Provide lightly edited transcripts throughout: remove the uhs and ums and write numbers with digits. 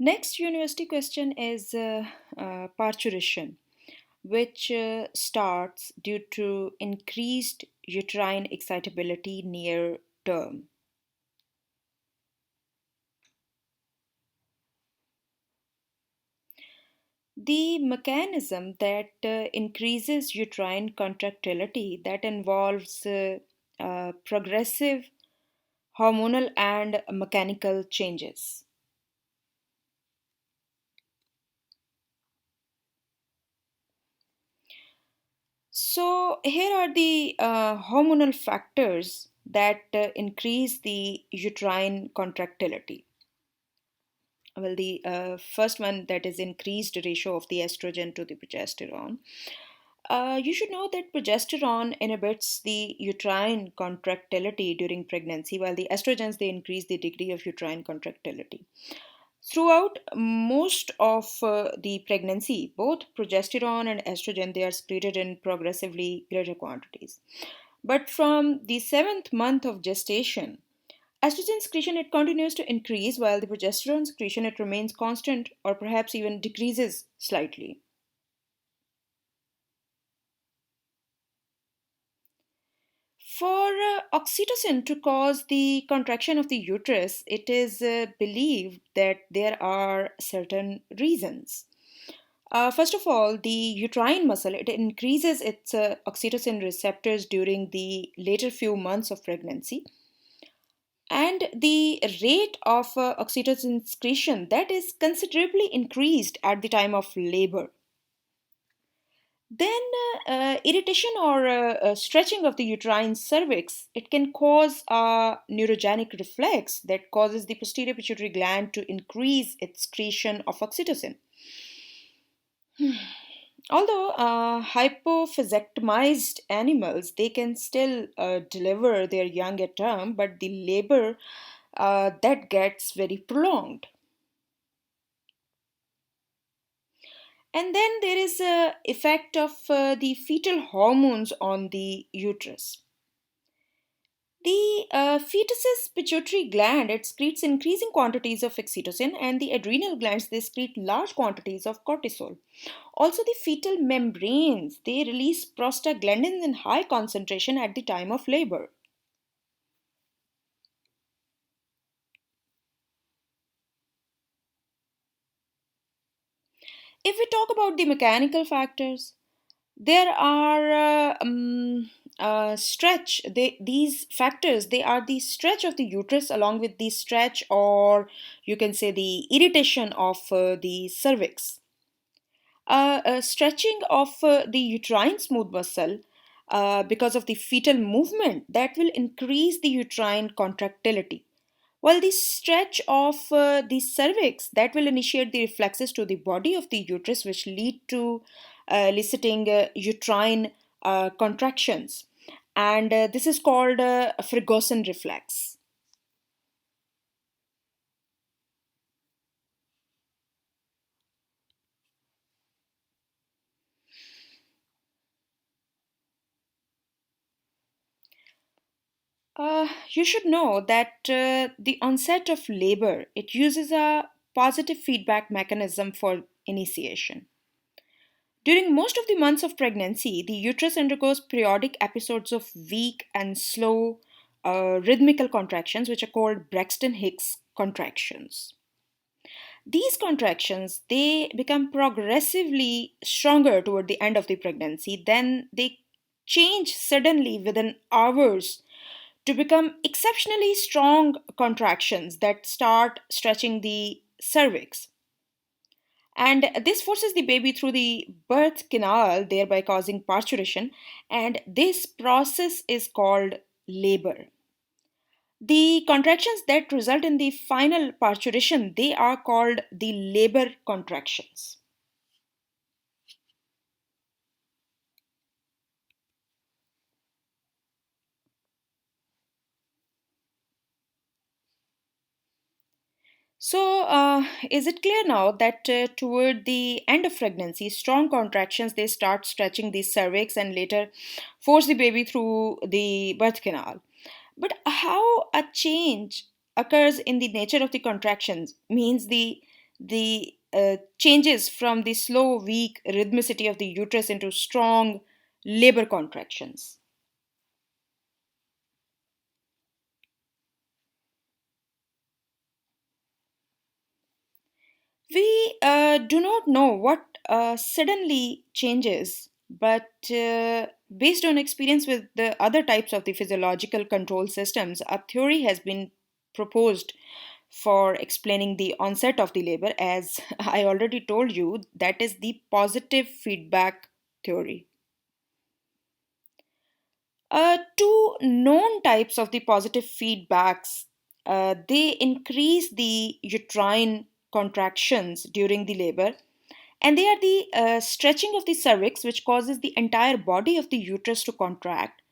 Next university question is parturition, which starts due to increased uterine excitability near term. The mechanism that increases uterine contractility that involves progressive hormonal and mechanical changes. So, here are the hormonal factors that increase the uterine contractility. Well, the first one, that is increased ratio of the estrogen to the progesterone. You should know that progesterone inhibits the uterine contractility during pregnancy, while the estrogens they increase the degree of uterine contractility. Throughout most of the pregnancy, both progesterone and estrogen they are secreted in progressively greater quantities. But from the seventh month of gestation, estrogen secretion it continues to increase while the progesterone secretion it remains constant or perhaps even decreases slightly. For oxytocin to cause the contraction of the uterus, it is believed that there are certain reasons. First of all, the uterine muscle it increases its oxytocin receptors during the later few months of pregnancy, and the rate of oxytocin secretion that is considerably increased at the time of labor. Then, irritation or stretching of the uterine cervix, it can cause a neurogenic reflex that causes the posterior pituitary gland to increase its secretion of oxytocin. Although hypophysectomized animals, they can still deliver their young at term, but the labor that gets very prolonged. And then there is a effect of the fetal hormones on the uterus. The fetus's pituitary gland it secretes increasing quantities of oxytocin, and the adrenal glands they secrete large quantities of cortisol. Also, the fetal membranes they release prostaglandins in high concentration at the time of labor. If we talk about the mechanical factors, there are stretch these factors they are the stretch of the uterus along with the stretch or you can say the irritation of the cervix. Stretching of the uterine smooth muscle because of the fetal movement that will increase the uterine contractility, while the stretch of the cervix that will initiate the reflexes to the body of the uterus, which lead to eliciting uterine contractions. And this is called a Ferguson reflex. You should know that the onset of labor it uses a positive feedback mechanism for initiation. During most of the months of pregnancy, the uterus undergoes periodic episodes of weak and slow rhythmical contractions, which are called Braxton Hicks contractions. These contractions they become progressively stronger toward the end of the pregnancy. Then they change suddenly within hours to become exceptionally strong contractions that start stretching the cervix. And this forces the baby through the birth canal, thereby causing parturition. And this process is called labor. The contractions that result in the final parturition, they are called the labor contractions. So, is it clear now that toward the end of pregnancy, strong contractions they start stretching the cervix and later force the baby through the birth canal? But how a change occurs in the nature of the contractions means the the changes from the slow, weak rhythmicity of the uterus into strong labor contractions. We do not know what suddenly changes, but based on experience with the other types of the physiological control systems, a theory has been proposed for explaining the onset of the labor. As I already told you, that is the positive feedback theory. Two known types of the positive feedbacks, they increase the uterine contractions during the labor, and they are the stretching of the cervix, which causes the entire body of the uterus to contract.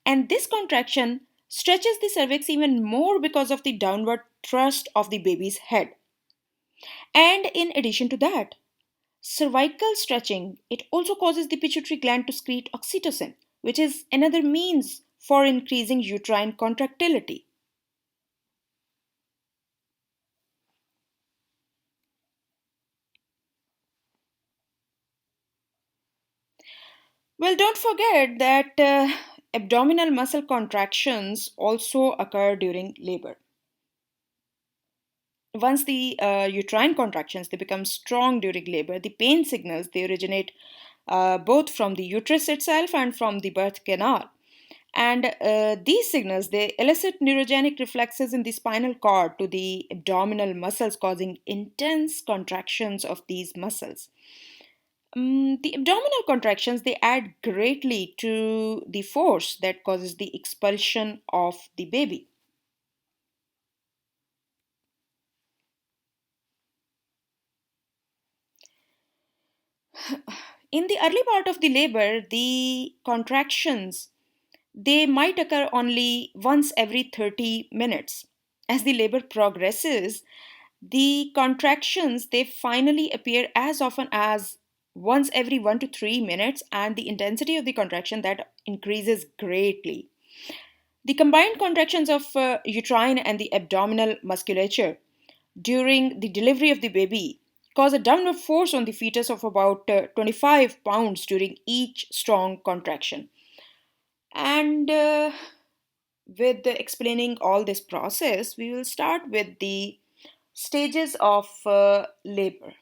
And this contraction stretches the cervix even more because of the downward thrust of the baby's head. And in addition to that, cervical stretching, it also causes the pituitary gland to secrete oxytocin, which is another means for increasing uterine contractility. Well, don't forget that abdominal muscle contractions also occur during labor. Once the uterine contractions they become strong during labor, the pain signals they originate both from the uterus itself and from the birth canal. And these signals they elicit neurogenic reflexes in the spinal cord to the abdominal muscles, causing intense contractions of these muscles. The abdominal contractions they add greatly to the force that causes the expulsion of the baby. In the early part of the labor, the contractions they might occur only once every 30 minutes. As the labor progresses, the contractions they finally appear as often as once every 1 to 3 minutes, and the intensity of the contraction that increases greatly. The combined contractions of uterine and the abdominal musculature during the delivery of the baby cause a downward force on the fetus of about 25 pounds during each strong contraction. And with explaining all this process, we will start with the stages of labor.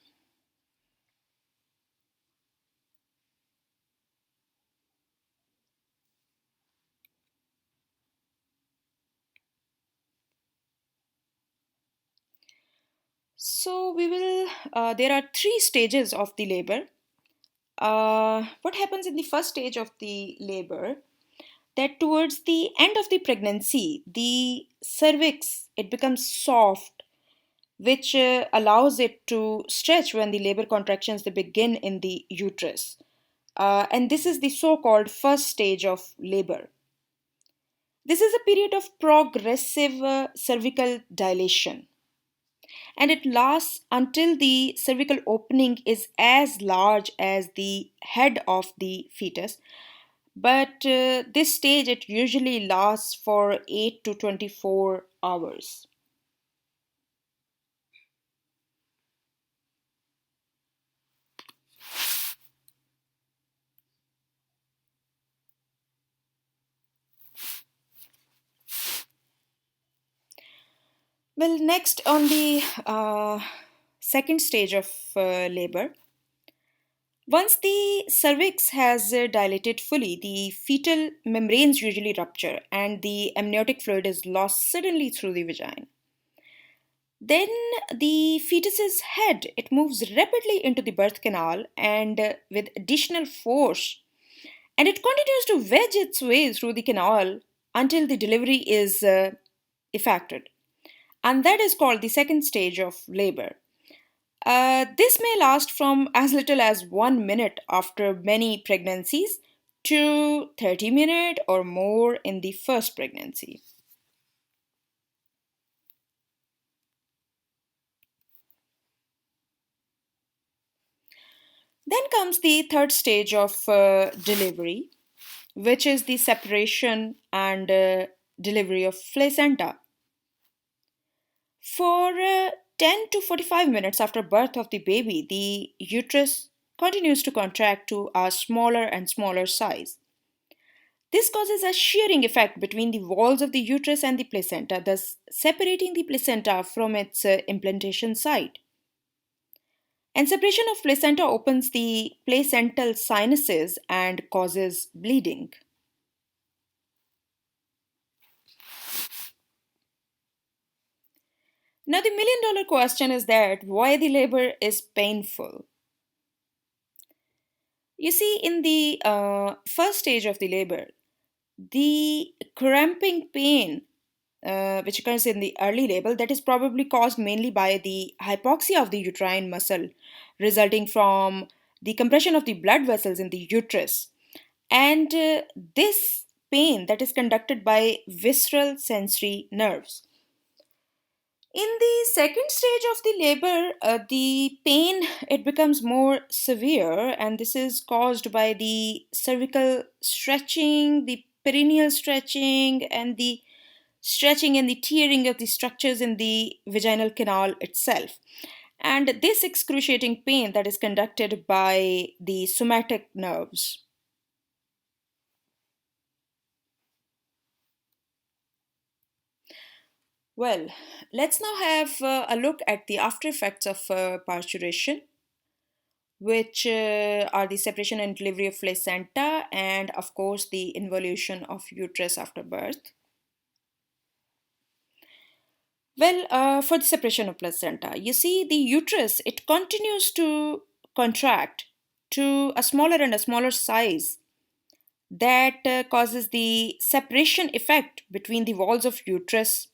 So, there are three stages of the labor. What happens in the first stage of the labor? That towards the end of the pregnancy, the cervix it becomes soft, which allows it to stretch when the labor contractions they begin in the uterus. And this is the so-called first stage of labor. This is a period of progressive cervical dilation, and it lasts until the cervical opening is as large as the head of the fetus. But this stage it usually lasts for 8 to 24 hours. Well, next on the second stage of labor, once the cervix has dilated fully, the fetal membranes usually rupture and the amniotic fluid is lost suddenly through the vagina. Then the fetus's head it moves rapidly into the birth canal and with additional force, and it continues to wedge its way through the canal until the delivery is effected, and that is called the second stage of labor. This may last from as little as 1 minute after many pregnancies to 30 minutes or more in the first pregnancy. Then comes the third stage of delivery, which is the separation and delivery of placenta. For 10 to 45 minutes after birth of the baby, the uterus continues to contract to a smaller and smaller size. This causes a shearing effect between the walls of the uterus and the placenta, thus separating the placenta from its implantation site. And separation of placenta opens the placental sinuses and causes bleeding. Now, the million-dollar question is that why the labor is painful. You see, in the first stage of the labor, the cramping pain, which occurs in the early labor, that is probably caused mainly by the hypoxia of the uterine muscle, resulting from the compression of the blood vessels in the uterus. And this pain that is conducted by visceral sensory nerves. In the second stage of the labor, the pain it becomes more severe, and this is caused by the cervical stretching, the perineal stretching, and the stretching and the tearing of the structures in the vaginal canal itself. And this excruciating pain that is conducted by the somatic nerves. Well, let's now have a look at the after effects of parturition, which are the separation and delivery of placenta, and of course, the involution of uterus after birth. Well, for the separation of placenta, you see the uterus, it continues to contract to a smaller and a smaller size that causes the separation effect between the walls of uterus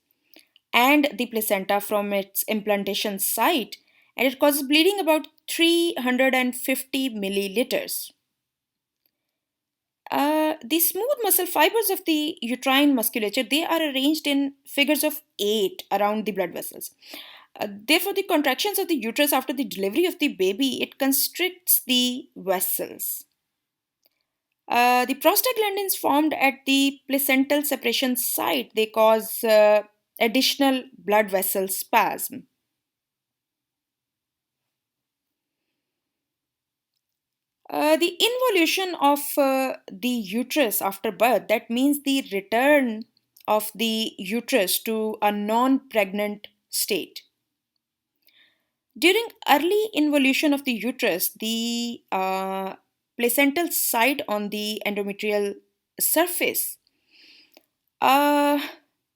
and the placenta from its implantation site, and it causes bleeding about 350 milliliters. The smooth muscle fibers of the uterine musculature, they are arranged in figures of 8 around the blood vessels. Therefore, the contractions of the uterus after the delivery of the baby, it constricts the vessels. The prostaglandins formed at the placental separation site, they cause additional blood vessel spasm. The involution of the uterus after birth, that means the return of the uterus to a non-pregnant state. During early involution of the uterus, the placental site on the endometrial surface uh,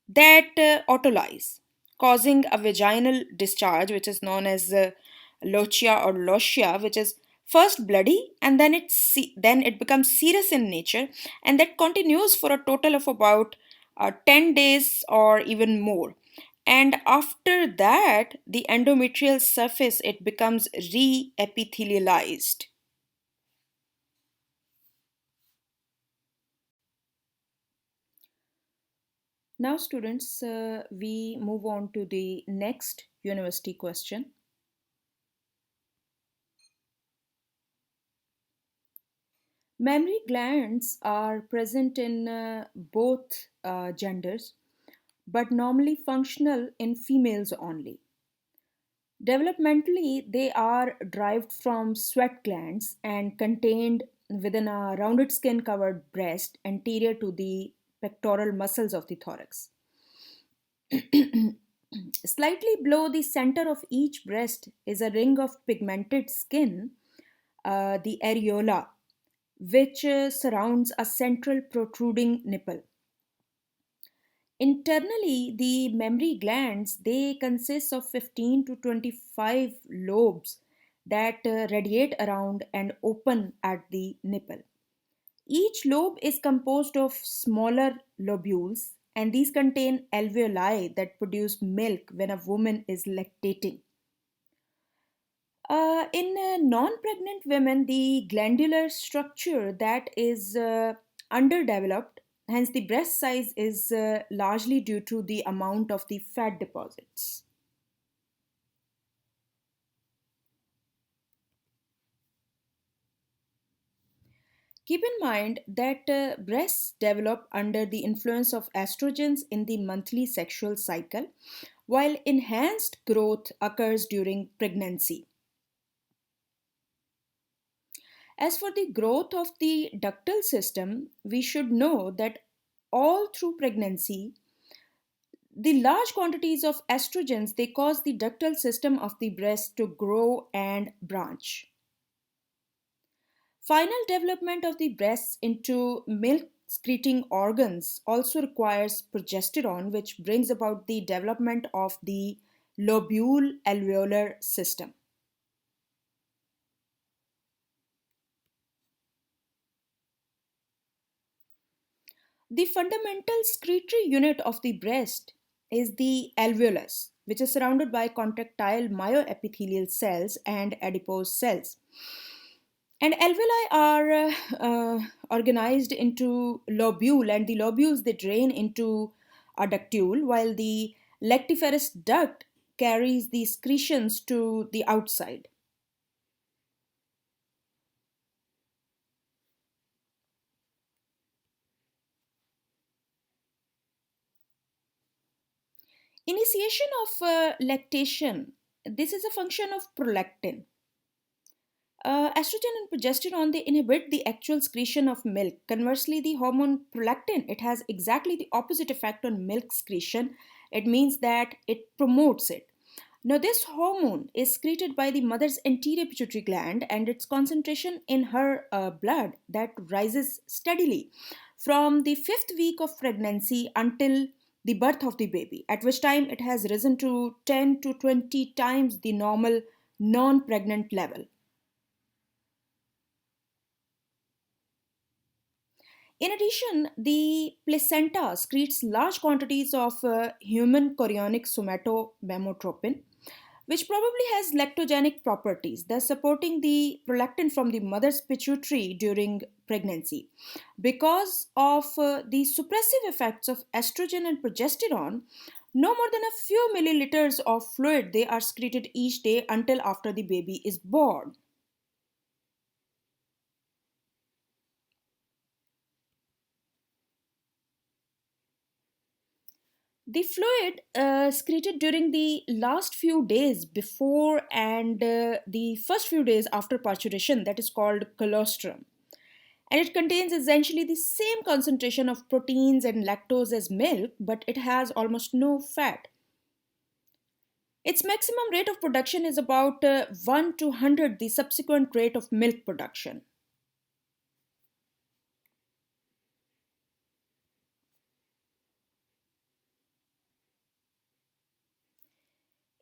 that autolyse, causing a vaginal discharge, which is known as lochia or lochia, which is first bloody and then it becomes serous in nature, and that continues for a total of about 10 days or even more. And after that, the endometrial surface it becomes re-epithelialized. Now, students, we move on to the next university question. Mammary glands are present in both genders, but normally functional in females only. Developmentally, they are derived from sweat glands and contained within a rounded skin covered breast anterior to the pectoral muscles of the thorax. Slightly below the center of each breast is a ring of pigmented skin, the areola, which surrounds a central protruding nipple. Internally, the mammary glands they consist of 15 to 25 lobes that radiate around and open at the nipple. Each lobe is composed of smaller lobules, and these contain alveoli that produce milk when a woman is lactating. In non-pregnant women, the glandular structure that is underdeveloped, hence the breast size is largely due to the amount of the fat deposits. Keep in mind that breasts develop under the influence of estrogens in the monthly sexual cycle, while enhanced growth occurs during pregnancy. As for the growth of the ductal system, we should know that all through pregnancy, the large quantities of estrogens they cause the ductal system of the breast to grow and branch. Final development of the breasts into milk secreting organs also requires progesterone, which brings about the development of the lobule alveolar system. The fundamental secretory unit of the breast is the alveolus, which is surrounded by contractile myoepithelial cells and adipose cells. And alveoli are organized into lobule, and the lobules they drain into a ductule, while the lactiferous duct carries the secretions to the outside. Initiation of lactation. This is a function of prolactin. Estrogen and progesterone they inhibit the actual secretion of milk. Conversely, the hormone prolactin it has exactly the opposite effect on milk secretion. It means that it promotes it. Now, this hormone is secreted by the mother's anterior pituitary gland, and its concentration in her blood that rises steadily from the fifth week of pregnancy until the birth of the baby, at which time it has risen to 10 to 20 times the normal non pregnant level. In addition, the placenta secretes large quantities of human chorionic somatomamotropin, which probably has lactogenic properties, thus supporting the prolactin from the mother's pituitary during pregnancy. Because of the suppressive effects of estrogen and progesterone, no more than a few milliliters of fluid they are secreted each day until after the baby is born. The fluid secreted during the last few days before and the first few days after parturition, that is called colostrum. And it contains essentially the same concentration of proteins and lactose as milk, but it has almost no fat. Its maximum rate of production is about 1 to 100 the subsequent rate of milk production.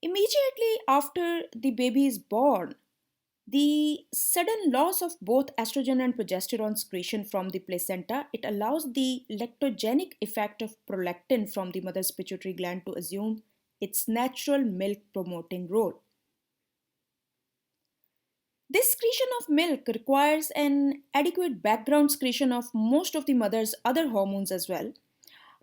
Immediately after the baby is born, the sudden loss of both estrogen and progesterone secretion from the placenta, it allows the lactogenic effect of prolactin from the mother's pituitary gland to assume its natural milk promoting role. This secretion of milk requires an adequate background secretion of most of the mother's other hormones as well.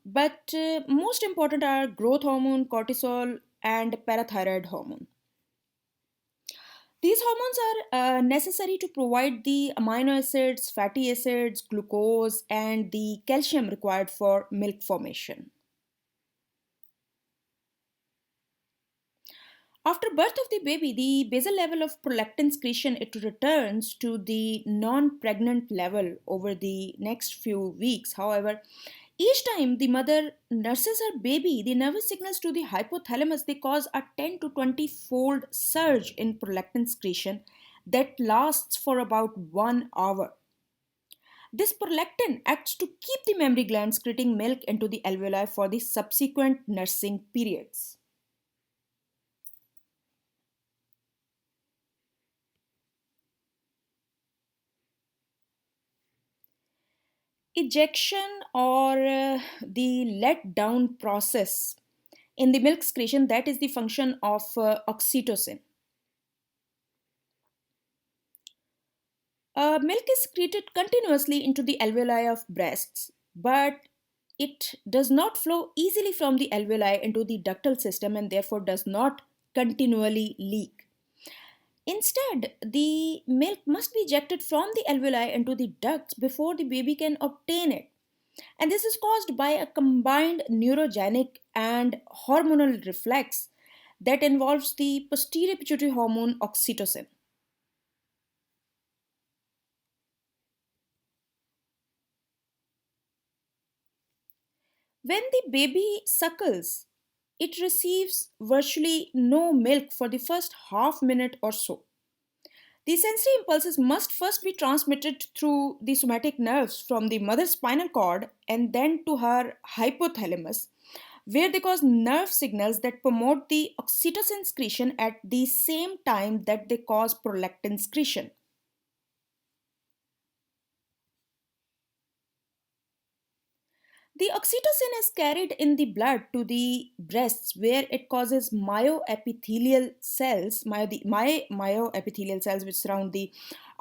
But most important are growth hormone, cortisol, and parathyroid hormone. These hormones are necessary to provide the amino acids, fatty acids, glucose, and the calcium required for milk formation. After birth of the baby, the basal level of prolactin secretion it returns to the non-pregnant level over the next few weeks. However, each time the mother nurses her baby, the nervous signals to the hypothalamus they cause a 10 to 20 fold surge in prolactin secretion that lasts for about 1 hour. This prolactin acts to keep the mammary gland secreting milk into the alveoli for the subsequent nursing periods. Ejection or the let down process in the milk secretion that is the function of oxytocin. Milk is secreted continuously into the alveoli of breasts, but it does not flow easily from the alveoli into the ductal system and therefore does not continually leak. Instead, the milk must be ejected from the alveoli into the ducts before the baby can obtain it. And this is caused by a combined neurogenic and hormonal reflex that involves the posterior pituitary hormone oxytocin. When the baby suckles, it receives virtually no milk for the first half minute or so. The sensory impulses must first be transmitted through the somatic nerves from the mother's spinal cord and then to her hypothalamus, where they cause nerve signals that promote the oxytocin secretion at the same time that they cause prolactin secretion. The oxytocin is carried in the blood to the breasts where it causes myoepithelial cells which surround the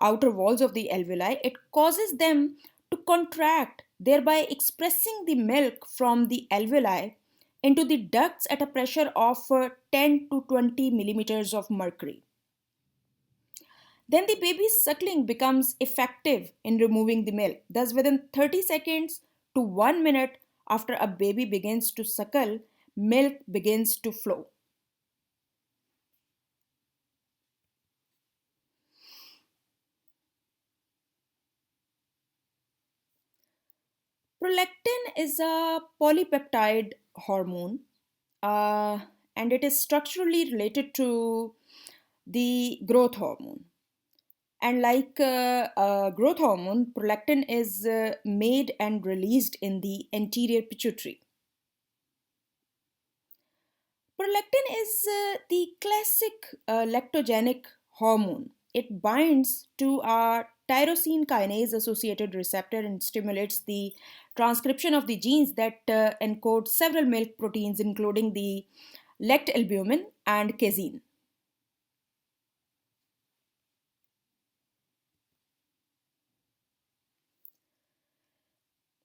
outer walls of the alveoli. It causes them to contract, thereby expressing the milk from the alveoli into the ducts at a pressure of 10 to 20 millimeters of mercury. Then the baby's suckling becomes effective in removing the milk. Thus, within 30 seconds to 1 minute after a baby begins to suckle, milk begins to flow. Prolactin is a polypeptide hormone uh, and it is structurally related to the growth hormone. And like growth hormone, prolactin is made and released in the anterior pituitary. Prolactin is the classic lactogenic hormone. It binds to a tyrosine kinase associated receptor and stimulates the transcription of the genes that encode several milk proteins, including the lactalbumin and casein.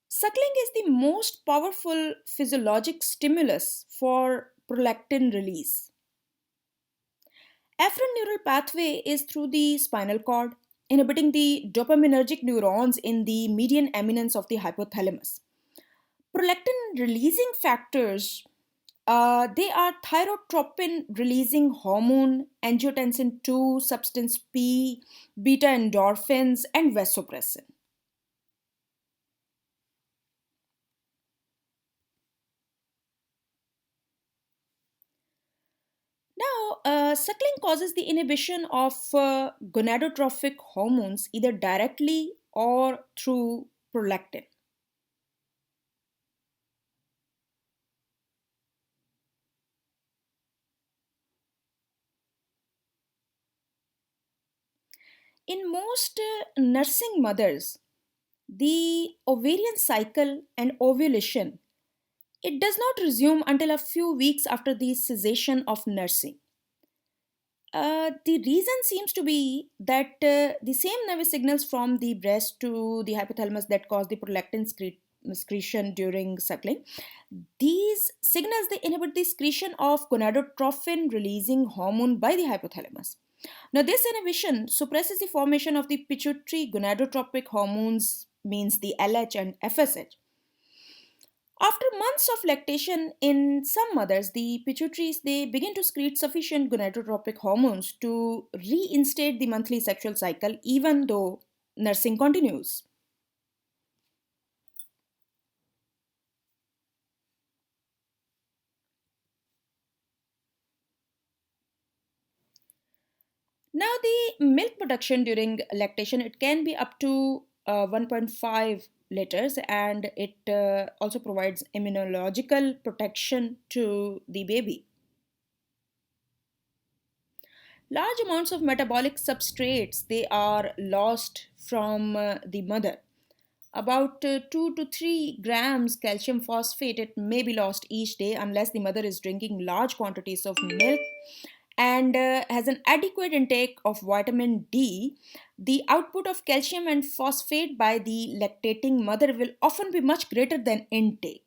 Suckling is the most powerful physiologic stimulus for prolactin release. Afferent neural pathway is through the spinal cord, inhibiting the dopaminergic neurons in the median eminence of the hypothalamus. Prolactin releasing factors, they are thyrotropin releasing hormone, angiotensin 2, substance P, beta endorphins, and vasopressin. Now, suckling causes the inhibition of gonadotrophic hormones either directly or through prolactin. In most nursing mothers, the ovarian cycle and ovulation it does not resume until a few weeks after the cessation of nursing. The reason seems to be that the same nervous signals from the breast to the hypothalamus that cause the prolactin secretion during suckling, these signals they inhibit the secretion of gonadotropin releasing hormone by the hypothalamus. Now, this inhibition suppresses the formation of the pituitary gonadotropic hormones, means the LH and FSH. After months of lactation, in some mothers, the pituitaries they begin to secrete sufficient gonadotropic hormones to reinstate the monthly sexual cycle, even though nursing continues. Now, the milk production during lactation it can be up to 1.5 liters, and it also provides immunological protection to the baby. Large amounts of metabolic substrates they are lost from the mother. About 2 to 3 grams calcium phosphate it may be lost each day unless the mother is drinking large quantities of milk and has an adequate intake of vitamin D. The output of calcium and phosphate by the lactating mother will often be much greater than intake.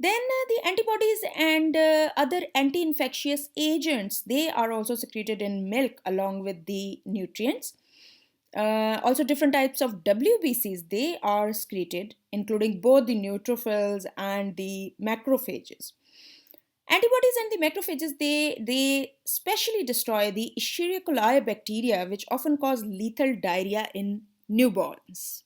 Then the antibodies and other anti-infectious agents, they are also secreted in milk along with the nutrients. Also, different types of WBCs, they are secreted, including both the neutrophils and the macrophages. Antibodies and the macrophages, they specially destroy the Escherichia coli bacteria, which often cause lethal diarrhea in newborns.